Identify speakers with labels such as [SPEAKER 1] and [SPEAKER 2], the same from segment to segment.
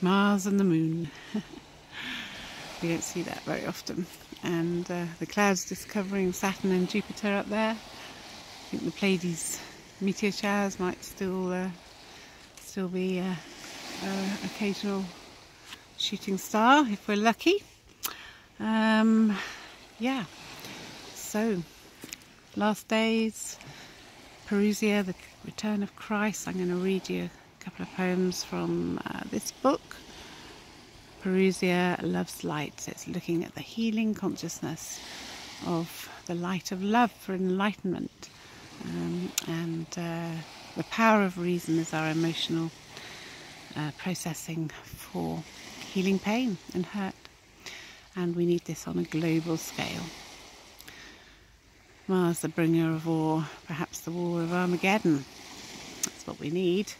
[SPEAKER 1] Mars and the moon. We don't see that very often. And the clouds just covering Saturn and Jupiter up there. I think the Pleiades meteor showers might still be occasional shooting star if we're lucky. Yeah, so last days, Perusia, the return of Christ. I'm going to read you a couple of poems from this book. Perusia loves light. So it's looking at the healing consciousness of the light of love for enlightenment, and the power of reason is our emotional processing for healing pain and hurt, and we need this on a global scale. Mars, the bringer of war, perhaps the war of Armageddon. That's what we need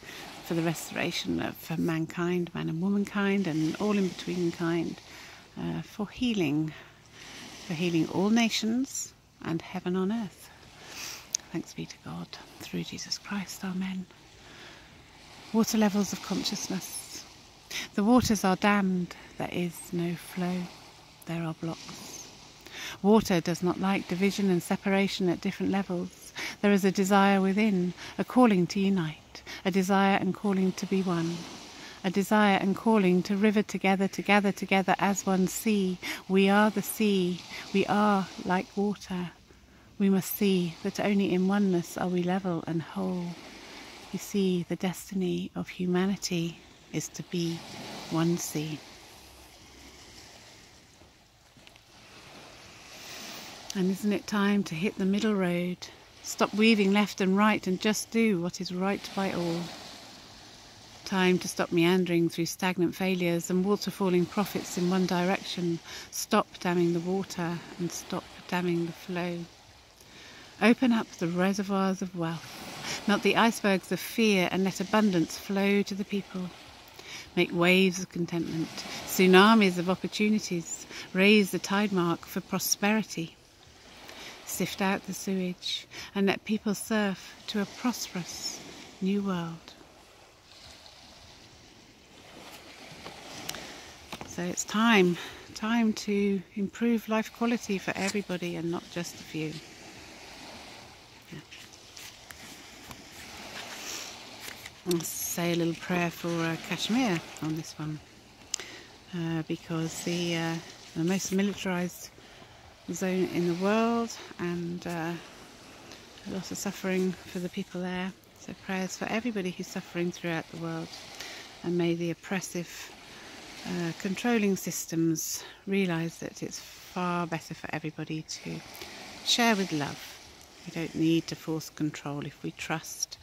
[SPEAKER 1] for the restoration of mankind, man and womankind, and all in between kind, for healing all nations and heaven on earth. Thanks be to God, through Jesus Christ, amen. Water levels of consciousness. The waters are dammed, there is no flow, there are blocks. Water does not like division and separation at different levels. There is a desire within, a calling to unite, a desire and calling to be one, a desire and calling to river together, to gather together as one sea. We are the sea, we are like water. We must see that only in oneness are we level and whole. You see, the destiny of humanity is to be one sea. And isn't it time to hit the middle road? Stop weaving left and right and just do what is right by all. Time to stop meandering through stagnant failures and water-falling profits in one direction. Stop damming the water and stop damming the flow. Open up the reservoirs of wealth, melt the icebergs of fear, and let abundance flow to the people. Make waves of contentment, tsunamis of opportunities, raise the tide mark for prosperity. Sift out the sewage and let people surf to a prosperous new world. So it's time to improve life quality for everybody and not just a few. Yeah. I'll say a little prayer for Kashmir on this one, because the most militarized zone in the world, and a lot of suffering for the people there. So prayers for everybody who's suffering throughout the world, and may the oppressive controlling systems realise that it's far better for everybody to share with love. We don't need to force control. If we trust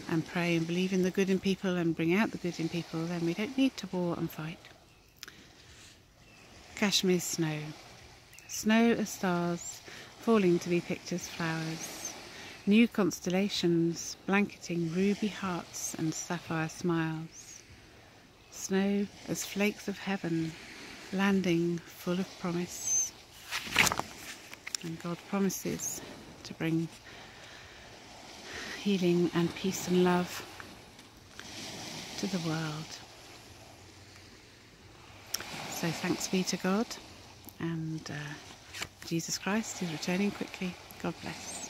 [SPEAKER 1] and pray and believe in the good in people and bring out the good in people, then we don't need to war and fight. Kashmir snow. Snow as stars falling to be picked as flowers. New constellations blanketing ruby hearts and sapphire smiles. Snow as flakes of heaven landing full of promise. And God promises to bring healing and peace and love to the world. So thanks be to God, and Jesus Christ is returning quickly. God bless.